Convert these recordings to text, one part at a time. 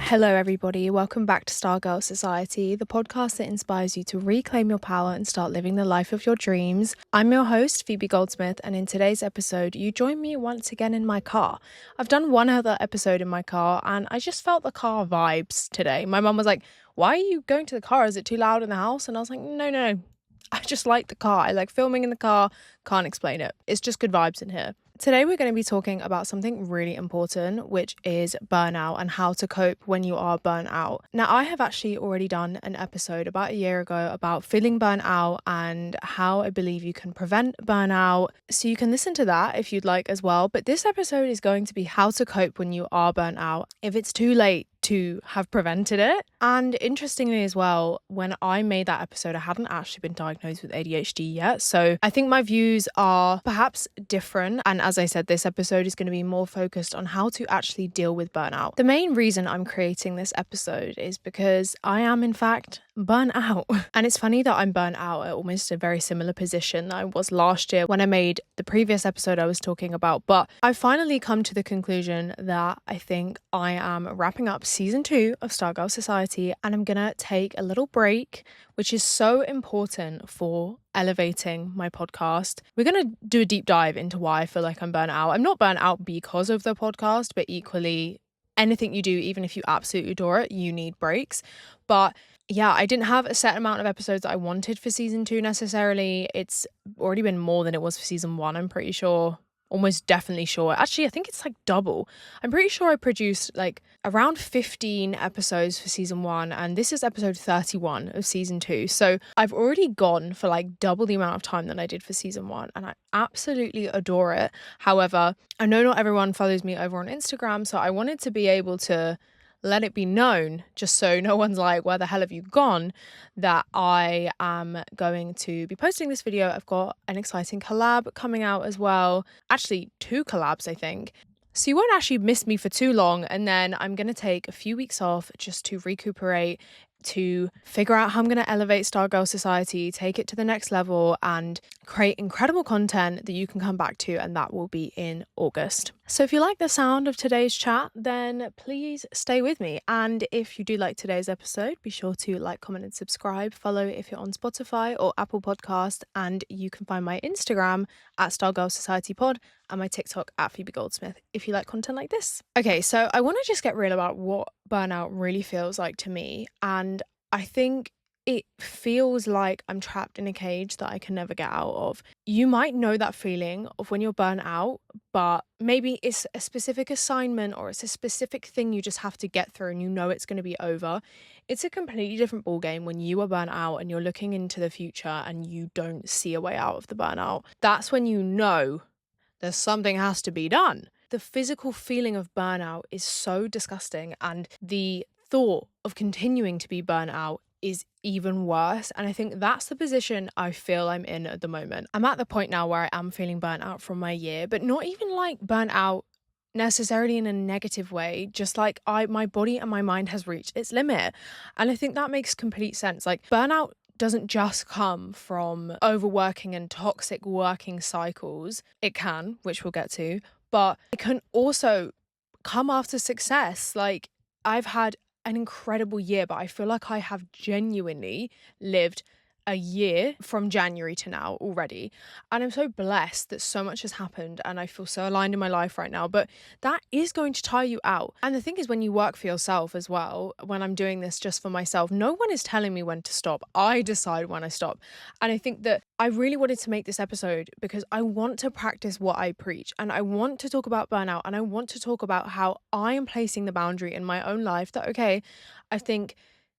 Hello, everybody. Welcome back to Stargirl Society, the podcast that inspires you to reclaim your power and start living the life of your dreams. I'm your host, Phoebe Goldsmith, and in today's episode, you join me once again in my car. I've done one other episode in my car, and I just felt the car vibes today. My mum was like, "Why are you going to the car? Is it too loud in the house?" And I was like, No. I just like the car. I like filming in the car. Can't explain it. It's just good vibes in here. Today, we're going to be talking about something really important, which is burnout and how to cope when you are burnt out. Now, I have actually already done an episode about a year ago about feeling burnt out and how I believe you can prevent burnout. So you can listen to that if you'd like as well. But this episode is going to be how to cope when you are burnt out if it's too late to have prevented it. And interestingly as well, when I made that episode, I hadn't actually been diagnosed with ADHD yet. So I think my views are perhaps different. And as I said, this episode is going to be more focused on how to actually deal with burnout. The main reason I'm creating this episode is because I am in fact burnt out. And it's funny that I'm burnt out at almost a very similar position that I was last year when I made the previous episode I was talking about. But I've finally come to the conclusion that I think I am wrapping up season 2 of Stargirl Society, and I'm gonna take a little break, which is so important for elevating my podcast. We're gonna do a deep dive into why I feel like I'm burnt out. I'm not burnt out because of the podcast, but equally anything you do, even if you absolutely adore it, you need breaks. But yeah, I didn't have a set amount of episodes that I wanted for season 2 necessarily. It's already been more than it was for season 1, I'm pretty sure. Almost definitely sure. Actually, I think it's like double. I'm pretty sure I produced like around 15 episodes for season 1, and this is episode 31 of season 2. So I've already gone for like double the amount of time that I did for season 1, and I absolutely adore it. However, I know not everyone follows me over on Instagram, so I wanted to be able to let it be known, just so no one's like, where the hell have you gone, that I am going to be posting this video. I've got an exciting collab coming out as well. Actually, 2 collabs, I think. So you won't actually miss me for too long. And then I'm going to take a few weeks off just to recuperate, to figure out how I'm going to elevate Stargirl Society, take it to the next level, and create incredible content that you can come back to, and that will be in August. So if you like the sound of today's chat, then please stay with me. And if you do like today's episode, be sure to like, comment, and subscribe. Follow if you're on Spotify or Apple Podcast, and you can find my Instagram at Stargirl Society Pod and my TikTok at Phoebe Goldsmith if you like content like this. Okay, so I want to just get real about what burnout really feels like to me. And I think it feels like I'm trapped in a cage that I can never get out of. You might know that feeling of when you're burnt out, but maybe it's a specific assignment or it's a specific thing you just have to get through and you know it's going to be over. It's a completely different ballgame when you are burnt out and you're looking into the future and you don't see a way out of the burnout. That's when you know there's something has to be done. The physical feeling of burnout is so disgusting, and the thought of continuing to be burnt out is even worse. And I think that's the position I feel I'm in at the moment. I'm at the point now where I am feeling burnt out from my year, but not even like burnt out necessarily in a negative way, just like my body and my mind has reached its limit. And I think that makes complete sense. Like, burnout doesn't just come from overworking and toxic working cycles. It can, which we'll get to, but it can also come after success. Like, I've had an incredible year, but I feel like I have genuinely lived a year from January to now already. And I'm so blessed that so much has happened and I feel so aligned in my life right now, but that is going to tire you out. And the thing is, when you work for yourself as well, when I'm doing this just for myself, no one is telling me when to stop. I decide when I stop. And I think that I really wanted to make this episode because I want to practice what I preach, and I want to talk about burnout, and I want to talk about how I am placing the boundary in my own life that, okay, I think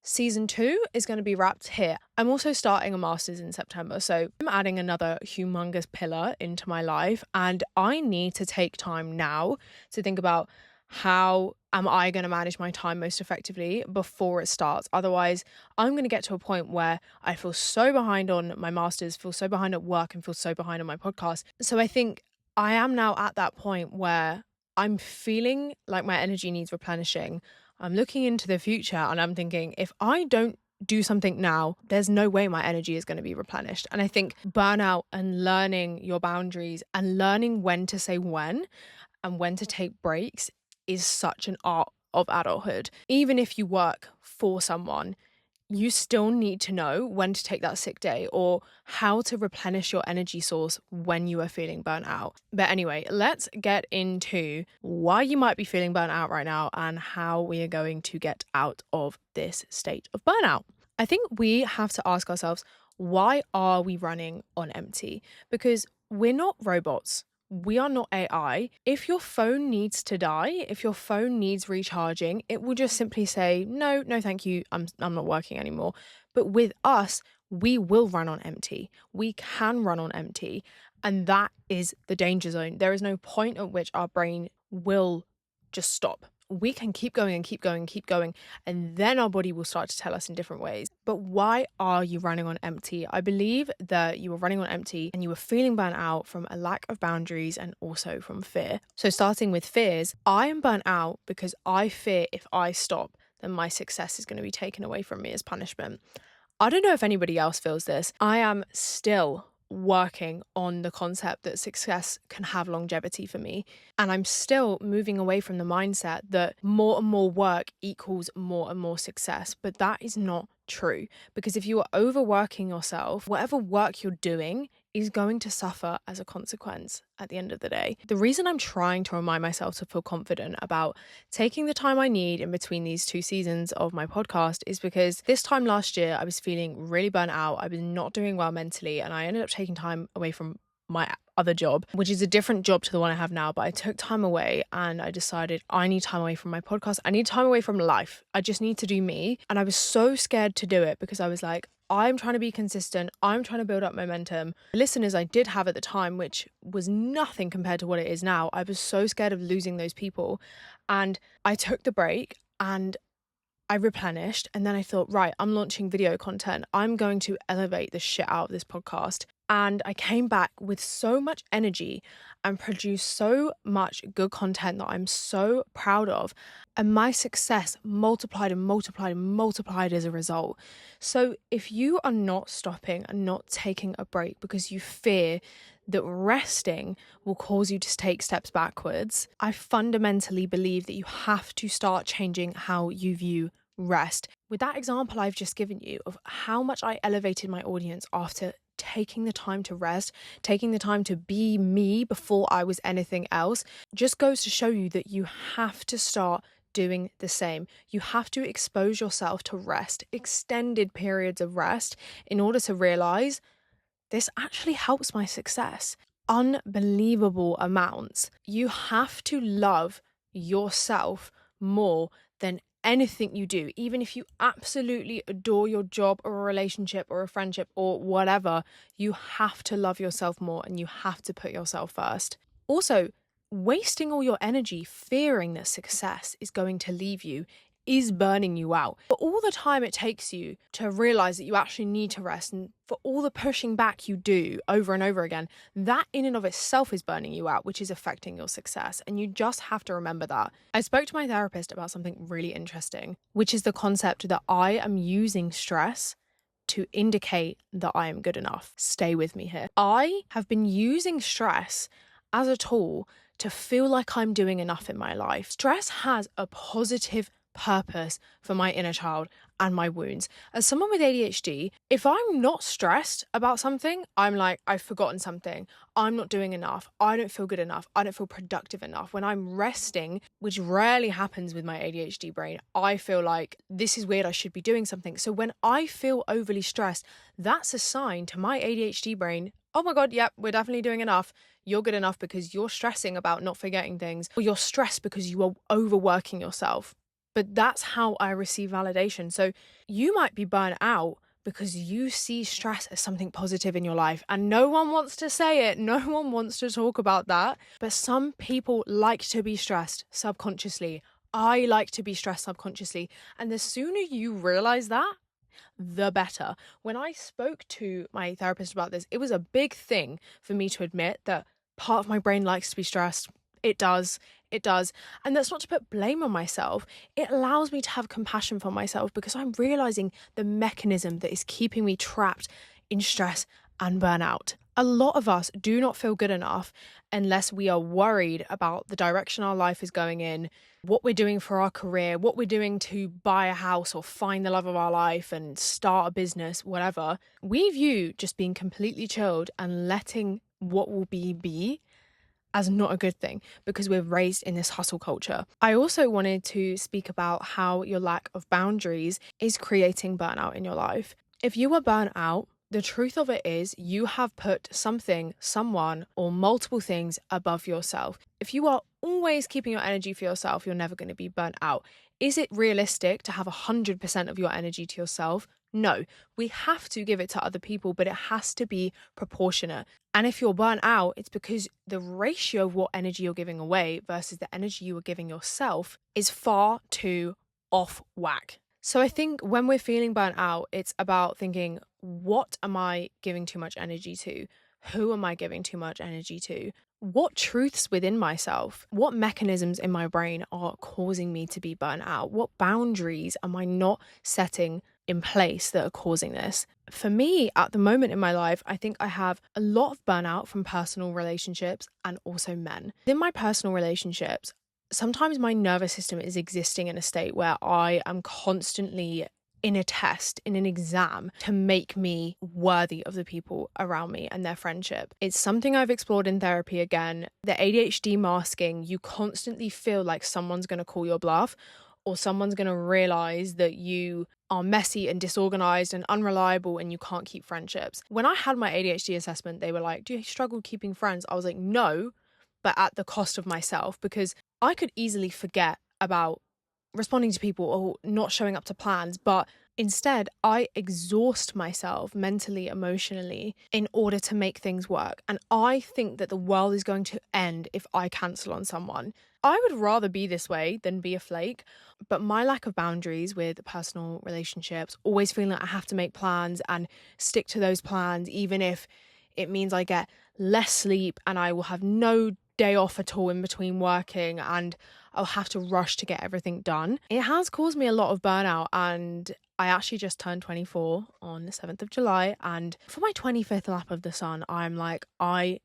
season 2 is going to be wrapped here. I'm also starting a master's in September, so I'm adding another humongous pillar into my life, and I need to take time now to think about how am I going to manage my time most effectively before it starts. Otherwise, I'm going to get to a point where I feel so behind on my master's, feel so behind at work, and feel so behind on my podcast. So I think I am now at that point where I'm feeling like my energy needs replenishing. I'm looking into the future and I'm thinking, if I don't do something now, there's no way my energy is going to be replenished. And I think burnout and learning your boundaries and learning when to say when and when to take breaks is such an art of adulthood. Even if you work for someone, you still need to know when to take that sick day or how to replenish your energy source when you are feeling burnt out. But anyway, let's get into why you might be feeling burnt out right now and how we are going to get out of this state of burnout. I think we have to ask ourselves, why are we running on empty? Because we're not robots. We are not AI. If your phone needs to die, if your phone needs recharging, it will just simply say, no, thank you. I'm not working anymore. But with us, we will run on empty. We can run on empty. And that is the danger zone. There is no point at which our brain will just stop. We can keep going and keep going and keep going, and then our body will start to tell us in different ways. But why are you running on empty? I believe that you were running on empty and you were feeling burnt out from a lack of boundaries and also from fear. So starting with fears, I am burnt out because I fear if I stop, then my success is going to be taken away from me as punishment. I don't know if anybody else feels this. I am still working on the concept that success can have longevity for me. And I'm still moving away from the mindset that more and more work equals more and more success. But that is not true, because if you are overworking yourself, whatever work you're doing is going to suffer as a consequence at the end of the day. The reason I'm trying to remind myself to feel confident about taking the time I need in between these 2 seasons of my podcast is because this time last year, I was feeling really burnt out. I was not doing well mentally, and I ended up taking time away from my other job, which is a different job to the one I have now. But I took time away and I decided I need time away from my podcast. I need time away from life. I just need to do me. And I was so scared to do it because I was like, I'm trying to be consistent. I'm trying to build up momentum. The listeners I did have at the time, which was nothing compared to what it is now, I was so scared of losing those people. And I took the break and I replenished, and then I thought, right, I'm launching video content. I'm going to elevate the shit out of this podcast. And I came back with so much energy and produced so much good content that I'm so proud of. And my success multiplied and multiplied and multiplied as a result. So if you are not stopping and not taking a break because you fear that resting will cause you to take steps backwards, I fundamentally believe that you have to start changing how you view rest. With that example I've just given you of how much I elevated my audience after taking the time to rest, taking the time to be me before I was anything else, just goes to show you that you have to start doing the same. You have to expose yourself to rest, extended periods of rest, in order to realize this actually helps my success. Unbelievable amounts. You have to love yourself more than anything you do. Even if you absolutely adore your job or a relationship or a friendship or whatever, you have to love yourself more and you have to put yourself first. Also, wasting all your energy fearing that success is going to leave you is burning you out. For all the time it takes you to realize that you actually need to rest, and for all the pushing back you do over and over again, that in and of itself is burning you out, which is affecting your success. And you just have to remember that. I spoke to my therapist about something really interesting, which is the concept that I am using stress to indicate that I am good enough. Stay with me here. I have been using stress as a tool to feel like I'm doing enough in my life. Stress has a positive purpose for my inner child and my wounds. As someone with ADHD, if I'm not stressed about something, I'm like, I've forgotten something. I'm not doing enough. I don't feel good enough. I don't feel productive enough. When I'm resting, which rarely happens with my ADHD brain, I feel like this is weird. I should be doing something. So when I feel overly stressed, that's a sign to my ADHD brain, oh my God, yep, we're definitely doing enough. You're good enough because you're stressing about not forgetting things, or you're stressed because you are overworking yourself. But that's how I receive validation. So you might be burnt out because you see stress as something positive in your life, and no one wants to say it. No one wants to talk about that. But some people like to be stressed subconsciously. I like to be stressed subconsciously. And the sooner you realize that, the better. When I spoke to my therapist about this, it was a big thing for me to admit that part of my brain likes to be stressed. It does. And that's not to put blame on myself. It allows me to have compassion for myself because I'm realizing the mechanism that is keeping me trapped in stress and burnout. A lot of us do not feel good enough unless we are worried about the direction our life is going in, what we're doing for our career, what we're doing to buy a house or find the love of our life and start a business, whatever. We view just being completely chilled and letting what will be as not a good thing because we're raised in this hustle culture. I also wanted to speak about how your lack of boundaries is creating burnout in your life. If you are burnt out, the truth of it is you have put something, someone, or multiple things above yourself. If you are always keeping your energy for yourself, you're never going to be burnt out. Is it realistic to have 100% of your energy to yourself? No, we have to give it to other people, but it has to be proportionate. And if you're burnt out, it's because the ratio of what energy you're giving away versus the energy you are giving yourself is far too off whack. So I think when we're feeling burnt out, it's about thinking, what am I giving too much energy to? Who am I giving too much energy to? What truths within myself, what mechanisms in my brain are causing me to be burnt out? What boundaries am I not setting in place that are causing this? For me, at the moment in my life, I think I have a lot of burnout from personal relationships and also men. In my personal relationships, sometimes my nervous system is existing in a state where I am constantly in a test, in an exam to make me worthy of the people around me and their friendship. It's something I've explored in therapy again. The ADHD masking, you constantly feel like someone's going to call your bluff or someone's going to realize that you are messy and disorganized and unreliable and you can't keep friendships. When I had my ADHD assessment, they were like, do you struggle keeping friends? I was like, no, but at the cost of myself, because I could easily forget about responding to people or not showing up to plans, but instead I exhaust myself mentally, emotionally in order to make things work. And I think that the world is going to end if I cancel on someone. I would rather be this way than be a flake, but my lack of boundaries with personal relationships, always feeling like I have to make plans and stick to those plans, even if it means I get less sleep and I will have no day off at all in between working and I'll have to rush to get everything done. It has caused me a lot of burnout, and I actually just turned 24 on the 7th of July, and for my 25th lap of the sun, I'm like, I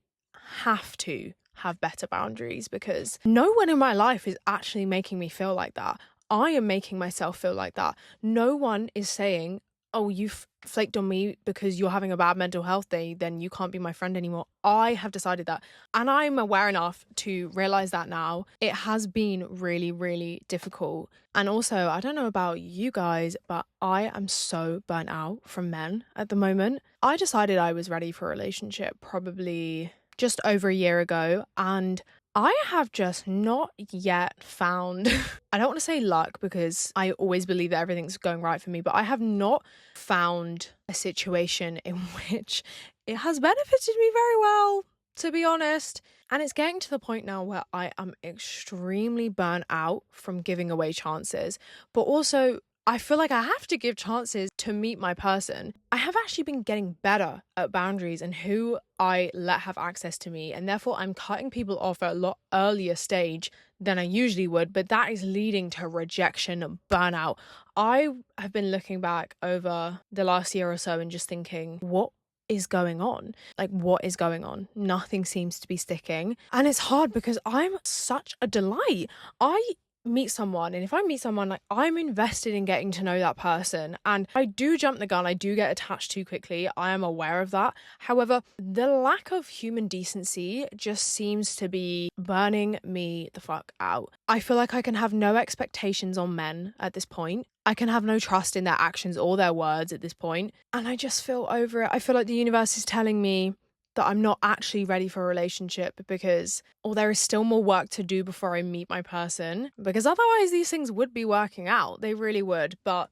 have to have better boundaries because no one in my life is actually making me feel like that. I am making myself feel like that. No one is saying, oh, you've flaked on me because you're having a bad mental health day, then you can't be my friend anymore. I have decided that. And I'm aware enough to realize that now. It has been really, really difficult. And also, I don't know about you guys, but I am so burnt out from men at the moment. I decided I was ready for a relationship probably just over a year ago, and I have just not yet found, I don't want to say luck because I always believe that everything's going right for me, but I have not found a situation in which it has benefited me very well, to be honest. And it's getting to the point now where I am extremely burnt out from giving away chances, but also I feel like I have to give chances to meet my person. I have actually been getting better at boundaries and who I let have access to me, and therefore I'm cutting people off at a lot earlier stage than I usually would, but that is leading to rejection and burnout. I have been looking back over the last year or so and just thinking, what is going on? Like, what is going on? Nothing seems to be sticking. And it's hard because I'm such a delight. I meet someone, and if I meet someone, like, I'm invested in getting to know that person, and I do jump the gun, I do get attached too quickly, I am aware of that. However, the lack of human decency just seems to be burning me the fuck out. I feel like I can have no expectations on men at this point. I can have no trust in their actions or their words at this point, and I just feel over it. I feel like the universe is telling me that I'm not actually ready for a relationship because, or there is still more work to do before I meet my person, because otherwise these things would be working out. They really would. But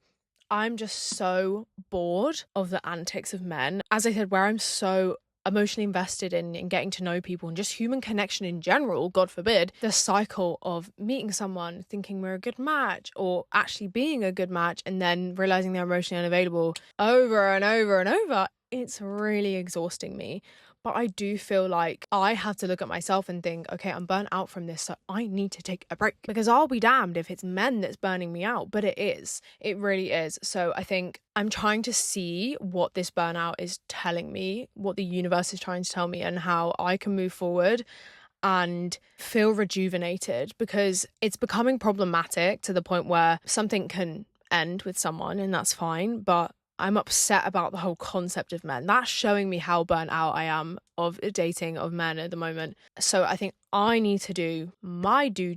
I'm just so bored of the antics of men. As I said, where I'm so emotionally invested in getting to know people and just human connection in general, God forbid, the cycle of meeting someone, thinking we're a good match or actually being a good match and then realizing they're emotionally unavailable over and over and over, it's really exhausting me. But I do feel like I have to look at myself and think, okay, I'm burnt out from this, so I need to take a break. Because I'll be damned if it's men that's burning me out, but it is. It really is. So I think I'm trying to see what this burnout is telling me, what the universe is trying to tell me, and how I can move forward and feel rejuvenated, because it's becoming problematic to the point where something can end with someone and that's fine, but I'm upset about the whole concept of men. That's showing me how burnt out I am of dating of men at the moment. So I think I need to do my due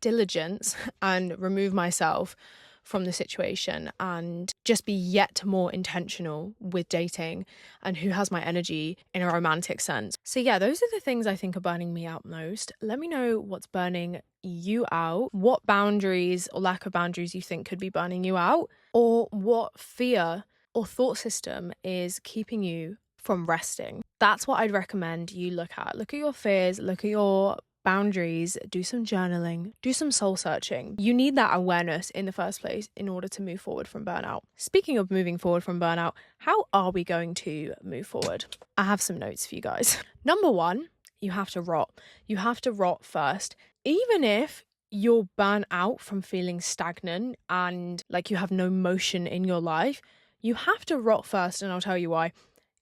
diligence and remove myself from the situation and just be yet more intentional with dating and who has my energy in a romantic sense. So yeah, those are the things I think are burning me out most. Let me know what's burning you out, what boundaries or lack of boundaries you think could be burning you out, or what fear or thought system is keeping you from resting. That's what I'd recommend you look at. Look at your fears, look at your boundaries, do some journaling, do some soul searching. You need that awareness in the first place in order to move forward from burnout. Speaking of moving forward from burnout, how are we going to move forward? I have some notes for you guys. Number one, you have to rot. You have to rot first. Even if you're burnt out from feeling stagnant and like you have no motion in your life, you have to rot first, and I'll tell you why.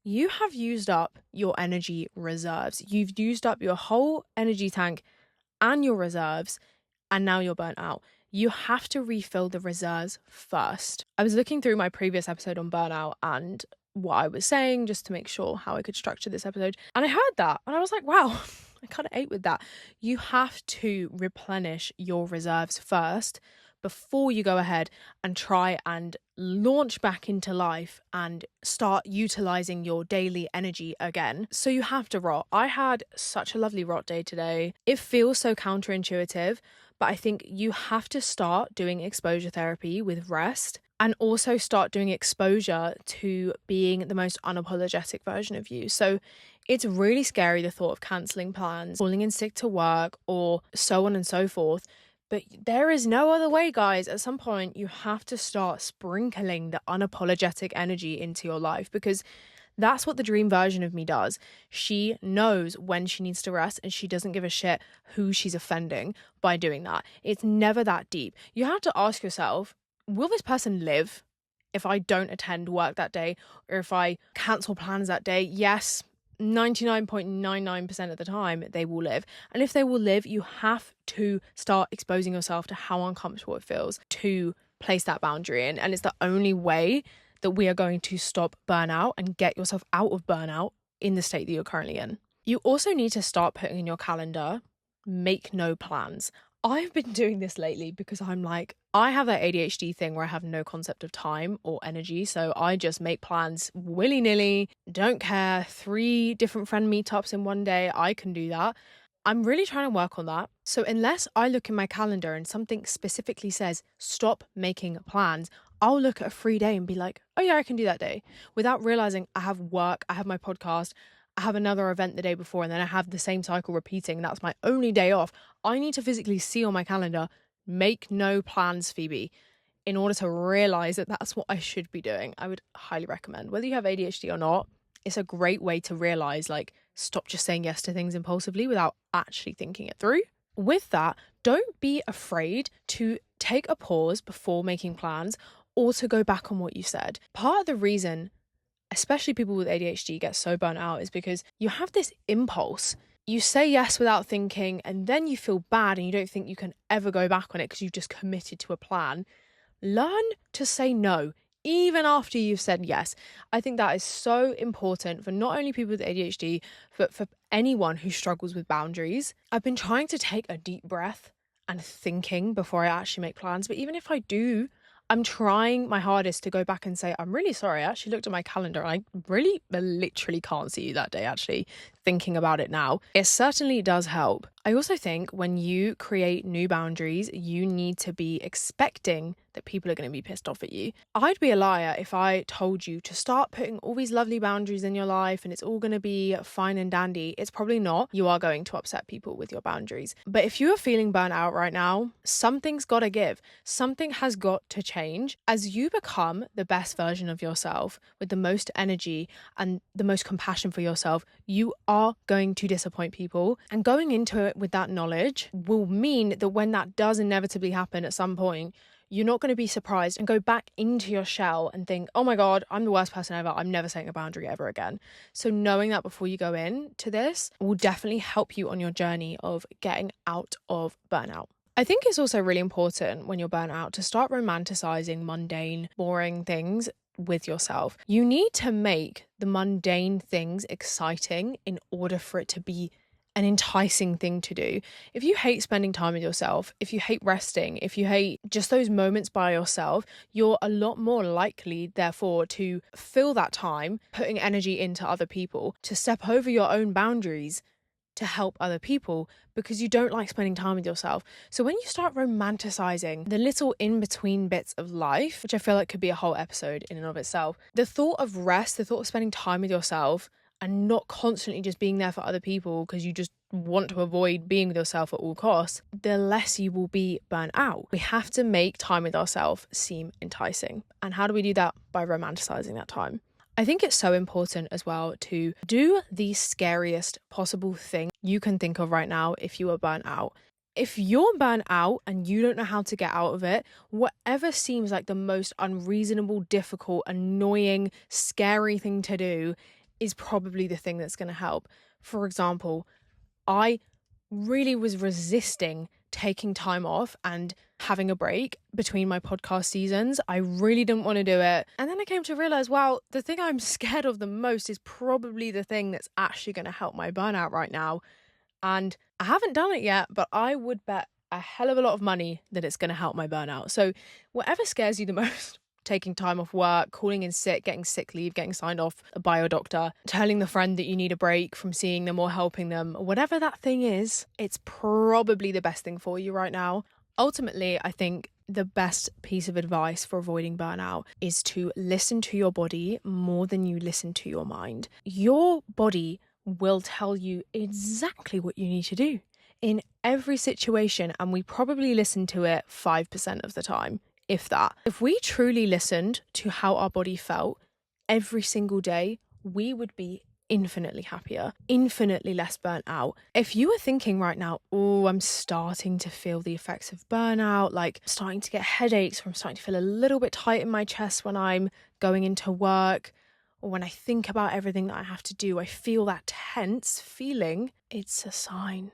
You have used up your energy reserves. You've used up your whole energy tank and your reserves, and now you're burnt out. You have to refill the reserves first. I was looking through my previous episode on burnout and what I was saying just to make sure how I could structure this episode. And I heard that and I was like, wow, I kind of ate with that. You have to replenish your reserves first before you go ahead and try and launch back into life and start utilizing your daily energy again. So you have to rot. I had such a lovely rot day today. It feels so counterintuitive, but I think you have to start doing exposure therapy with rest, and also start doing exposure to being the most unapologetic version of you. So it's really scary, the thought of cancelling plans, falling in sick to work, or so on and so forth. But there is no other way, guys. At some point, you have to start sprinkling the unapologetic energy into your life, because that's what the dream version of me does. She knows when she needs to rest, and she doesn't give a shit who she's offending by doing that. It's never that deep. You have to ask yourself, will this person live if I don't attend work that day, or if I cancel plans that day? Yes, 99.99% of the time they will live. And if they will live, you have to start exposing yourself to how uncomfortable it feels to place that boundary in. And it's the only way that we are going to stop burnout and get yourself out of burnout in the state that you're currently in. You also need to start putting in your calendar, make no plans. I've been doing this lately because I'm like, I have that ADHD thing where I have no concept of time or energy. So I just make plans willy-nilly, don't care. 3 different friend meetups in one day, I can do that. I'm really trying to work on that. So unless I look in my calendar and something specifically says, stop making plans, I'll look at a free day and be like, oh yeah, I can do that day, without realizing I have work, I have my podcast, I have another event the day before, and then I have the same cycle repeating. That's my only day off. I need to physically see on my calendar, make no plans, Phoebe, in order to realize that that's what I should be doing. I would highly recommend, whether you have ADHD or not, it's a great way to realize, like, stop just saying yes to things impulsively without actually thinking it through. With that, don't be afraid to take a pause before making plans or to go back on what you said. Part of the reason especially people with ADHD get so burnt out is because you have this impulse. You say yes without thinking, and then you feel bad and you don't think you can ever go back on it because you've just committed to a plan. Learn to say no, even after you've said yes. I think that is so important for not only people with ADHD, but for anyone who struggles with boundaries. I've been trying to take a deep breath and thinking before I actually make plans, but even if I do, I'm trying my hardest to go back and say, I'm really sorry, I actually looked at my calendar and I literally can't see you that day, actually. thinking about it now. It certainly does help. I also think when you create new boundaries, you need to be expecting that people are going to be pissed off at you. I'd be a liar if I told you to start putting all these lovely boundaries in your life and it's all going to be fine and dandy. It's probably not. You are going to upset people with your boundaries. But if you are feeling burnt out right now, something's got to give. Something has got to change. As you become the best version of yourself with the most energy and the most compassion for yourself, you are going to disappoint people. And going into it with that knowledge will mean that when that does inevitably happen at some point, you're not going to be surprised and go back into your shell and think, oh my God, I'm the worst person ever. I'm never setting a boundary ever again. So knowing that before you go into this will definitely help you on your journey of getting out of burnout. I think it's also really important when you're burnt out to start romanticizing mundane, boring things with yourself. You need to make the mundane things exciting in order for it to be an enticing thing to do. If you hate spending time with yourself, if you hate resting, if you hate just those moments by yourself, you're a lot more likely, therefore, to fill that time putting energy into other people, to step over your own boundaries to help other people because you don't like spending time with yourself. So when you start romanticizing the little in-between bits of life, which I feel like could be a whole episode in and of itself, the thought of rest, the thought of spending time with yourself and not constantly just being there for other people because you just want to avoid being with yourself at all costs, the less you will be burnt out. We have to make time with ourselves seem enticing. And how do we do that? By romanticizing that time. I think it's so important as well to do the scariest possible thing you can think of right now if you are burnt out. If you're burnt out and you don't know how to get out of it, whatever seems like the most unreasonable, difficult, annoying, scary thing to do is probably the thing that's going to help. For example, I really was resisting taking time off and having a break between my podcast seasons. I really didn't want to do it. And then I came to realize, wow, the thing I'm scared of the most is probably the thing that's actually going to help my burnout right now. And I haven't done it yet, but I would bet a hell of a lot of money that it's going to help my burnout. So whatever scares you the most, taking time off work, calling in sick, getting sick leave, getting signed off by your doctor, telling the friend that you need a break from seeing them or helping them, whatever that thing is, it's probably the best thing for you right now. Ultimately, I think the best piece of advice for avoiding burnout is to listen to your body more than you listen to your mind. Your body will tell you exactly what you need to do in every situation, and we probably listen to it 5% of the time. If that. If we truly listened to how our body felt every single day, we would be infinitely happier, infinitely less burnt out. If you are thinking right now, oh, I'm starting to feel the effects of burnout, like starting to get headaches, or I'm starting to feel a little bit tight in my chest when I'm going into work, or when I think about everything that I have to do, I feel that tense feeling, it's a sign.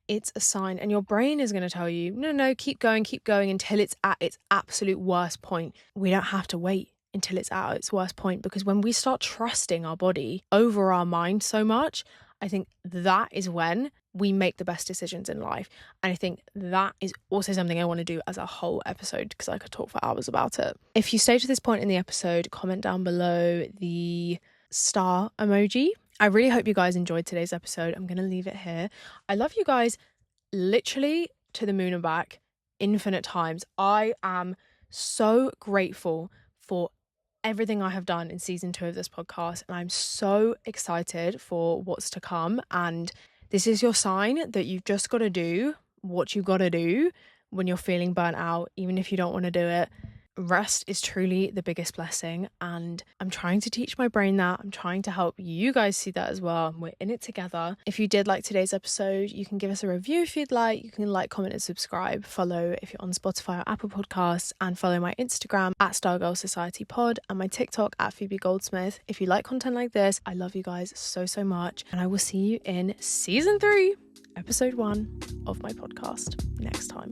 It's a sign, and your brain is going to tell you, no, keep going until it's at its absolute worst point. We don't have to wait until it's at its worst point, because when we start trusting our body over our mind so much, I think that is when we make the best decisions in life. And I think that is also something I want to do as a whole episode, because I could talk for hours about it. If you stay to this point in the episode, comment down below the star emoji. I really hope you guys enjoyed today's episode. I'm going to leave it here. I love you guys literally to the moon and back infinite times. I am so grateful for everything I have done in season 2 of this podcast, and I'm so excited for what's to come. And this is your sign that you've just got to do what you got to do when you're feeling burnt out, even if you don't want to do it. Rest is truly the biggest blessing, and I'm trying to teach my brain that. I'm trying to help you guys see that as well, and we're in it together. If you did like today's episode, you can give us a review if you'd like. You can like, comment and subscribe. Follow if you're on Spotify or Apple Podcasts, and follow my Instagram at Stargirl Society Pod and my TikTok at Phoebe Goldsmith. If you like content like this, I love you guys so much, and I will see you in season 3, episode 1 of my podcast next time.